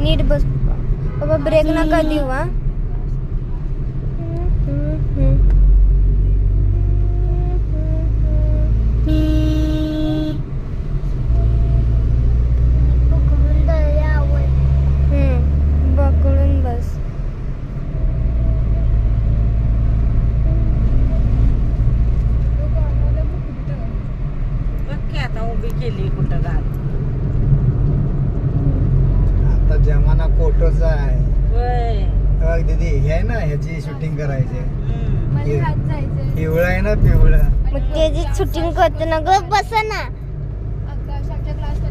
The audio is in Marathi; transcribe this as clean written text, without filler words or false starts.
नीट बस बाबा, ब्रेक नका देऊ हा. पकडून बस. आता उभी केली कुठं गाडी. आता जमाना फोटोचा आहे होय. बघ दीदी, हे आहे ना, ह्याची शूटिंग करायची आहे. मला हात जायचंय. पिवळा आहे ना, पिवळा. मग त्याची शूटिंग करतो ना ग, बस ना. आकाशाच्या क्लासला